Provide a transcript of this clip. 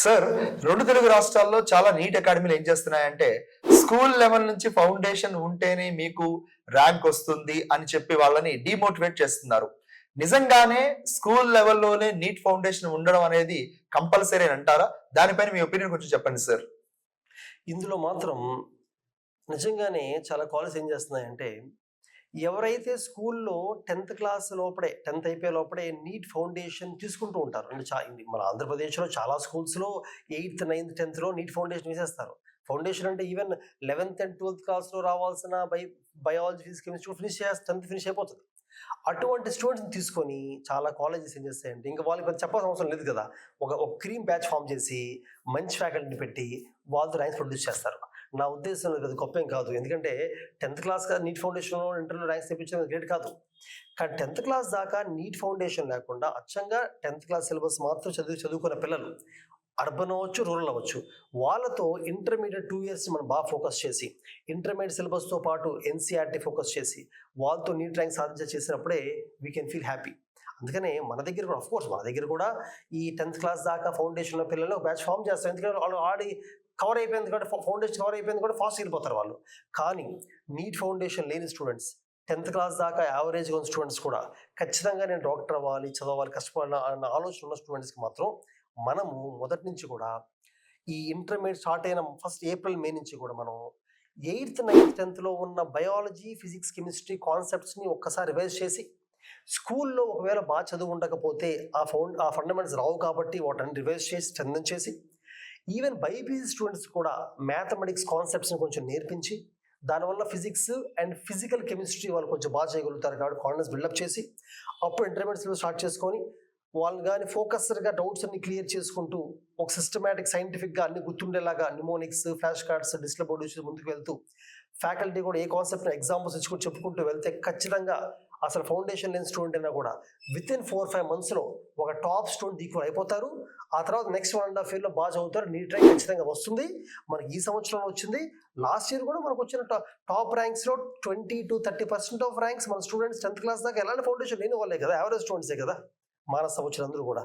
Sir, రెండు తెలుగు రాష్ట్రాల్లో చాలా నీట్ అకాడమీలు ఏం చేస్తున్నాయంటే స్కూల్ లెవెల్ నుంచి ఫౌండేషన్ ఉంటేనే మీకు ర్యాంక్ వస్తుంది అని చెప్పి వాళ్ళని డిమోటివేట్ చేస్తున్నారు. నిజంగానే స్కూల్ లెవెల్లోనే నీట్ ఫౌండేషన్ ఉండడం అనేది కంపల్సరీ అంటారా? దానిపైన మీ ఒపీనియన్ కొంచెం చెప్పండి సార్. ఇందులో మాత్రం నిజంగానే చాలా కాలేజ్ ఏం చేస్తున్నాయంటే, ఎవరైతే స్కూల్లో 10th క్లాస్ లోపడే 10th అయిపోయే లోపడే నీట్ ఫౌండేషన్ తీసుకుంటూ ఉంటారు. అంటే ఇది మన ఆంధ్రప్రదేశ్లో చాలా స్కూల్స్లో 8th, 9th, 10thలో నీట్ ఫౌండేషన్ వేసేస్తారు. ఫౌండేషన్ అంటే ఈవెన్ 11th and 12th క్లాస్లో రావాల్సిన biology, physics, chemistry finish 10th finish అయిపోతుంది. అటువంటి స్టూడెంట్స్ని తీసుకొని చాలా కాలేజెస్ ఏం చేస్తాయంటే, ఇంకా వాళ్ళకి పెద్ద చెప్పాల్సిన అవసరం లేదు కదా, ఒక క్రీమ్ బ్యాచ్ ఫామ్ చేసి మంచి ఫ్యాకల్టీని పెట్టి వాళ్ళతో ర్యాంక్స్ ప్రొడ్యూస్ చేస్తారు. నా ఉద్దేశంలో అది గొప్ప ఏం కాదు, ఎందుకంటే 10th క్లాస్ నీట్ ఫౌండేషన్లో ఇంటర్లో ర్యాంక్స్ తెప్పించడం గ్రేట్ కాదు. కానీ 10th క్లాస్ దాకా నీట్ ఫౌండేషన్ లేకుండా అచ్చంగా 10th క్లాస్ సిలబస్ మాత్రం చదువుకున్న పిల్లలు, అర్బన్ అవ్వచ్చు, రూరల్ అవ్వచ్చు, వాళ్ళతో ఇంటర్మీడియట్ 2 years మనం బాగా ఫోకస్ చేసి, ఇంటర్మీడియట్ సిలబస్తో పాటు ఎన్సీఆర్టీ ఫోకస్ చేసి వాళ్ళతో నీట్ ర్యాంక్ చేసినప్పుడే వీ కెన్ ఫీల్ హ్యాపీ. అందుకనే మన దగ్గర కూడా, అఫ్కోర్స్ మన దగ్గర కూడా ఈ 10th క్లాస్ దాకా ఫౌండేషన్ ఉన్న పిల్లలు ఒక బ్యాచ్ ఫామ్ చేస్తారు. ఎందుకంటే వాళ్ళు ఆడి కవర్ అయిపోయింది కాబట్టి, ఫౌండేషన్ కవర్ అయిపోయింది కూడా ఫాస్ట్ వెళ్ళిపోతారు వాళ్ళు. కానీ నీట్ ఫౌండేషన్ లేని స్టూడెంట్స్, 10th క్లాస్ దాకా యావరేజ్గా ఉన్న స్టూడెంట్స్ కూడా ఖచ్చితంగా నేను డాక్టర్ అవ్వాలి, చదవాలి, కష్టపడాలి అన్న ఆలోచన ఉన్న స్టూడెంట్స్కి మాత్రం మనము మొదటి నుంచి కూడా ఈ ఇంటర్మీడియట్ స్టార్ట్ అయిన ఫస్ట్ April, May నుంచి కూడా మనం 8th, 9th, 10thలో ఉన్న బయాలజీ, ఫిజిక్స్, కెమిస్ట్రీ కాన్సెప్ట్స్ని ఒక్కసారి రివైజ్ చేసి, స్కూల్లో ఒకవేళ బాగా చదువు ఉండకపోతే ఆ ఫండమెంటల్స్ రావు కాబట్టి వాటిని రివైజ్ చేసి స్ట్రెంథెన్ చేసి, ఈవెన్ బైపీసీ స్టూడెంట్స్ కూడా మ్యాథమెటిక్స్ కాన్సెప్ట్స్ని కొంచెం నేర్పించి, దానివల్ల ఫిజిక్స్ అండ్ ఫిజికల్ కెమిస్ట్రీ వాళ్ళు కొంచెం బాగా చేయగలుగుతారు కాబట్టి కాన్ఫిడెన్స్ బిల్డప్ చేసి, అప్పుడు ఇంటర్మీడియట్స్లో స్టార్ట్ చేసుకొని వాళ్ళని కానీ ఫోకస్డ్గా డౌట్స్ అన్ని క్లియర్ చేసుకుంటూ ఒక సిస్టమేటిక్ సైంటిఫిక్గా అన్ని గుర్తుండేలాగా mnemonics, flash cards, display board ముందుకు వెళ్తూ, ఫ్యాకల్టీ కూడా ఏ కాన్సెప్ట్ని ఎగ్జాంపుల్స్ ఇచ్చుకుంటూ చెప్పుకుంటూ వెళ్తే ఖచ్చితంగా అసలు ఫౌండేషన్ లేని స్టూడెంట్ అయినా కూడా వితిన్ 4-5 monthsలో ఒక టాప్ స్టూడెంట్ ఈక్వల్ అయిపోతారు. ఆ తర్వాత నెక్స్ట్ 1.5 yearలో బాగా చదువుతారు. నీట్ ర్యాంక్ ఖచ్చితంగా వస్తుంది. మనకి ఈ సంవత్సరంలో వచ్చింది. లాస్ట్ ఇయర్ కూడా మనకు వచ్చిన టాప్ ర్యాంక్స్లో 20-30% ఆఫ్ ర్యాంక్స్ మన స్టూడెంట్స్ 10th క్లాస్ దాకా ఎలాంటి ఫౌండేషన్ లేని వాళ్ళే కదా, యావరేజ్ స్టూడెంట్సే కదా, మానస వచ్చిన అందరూ కూడా.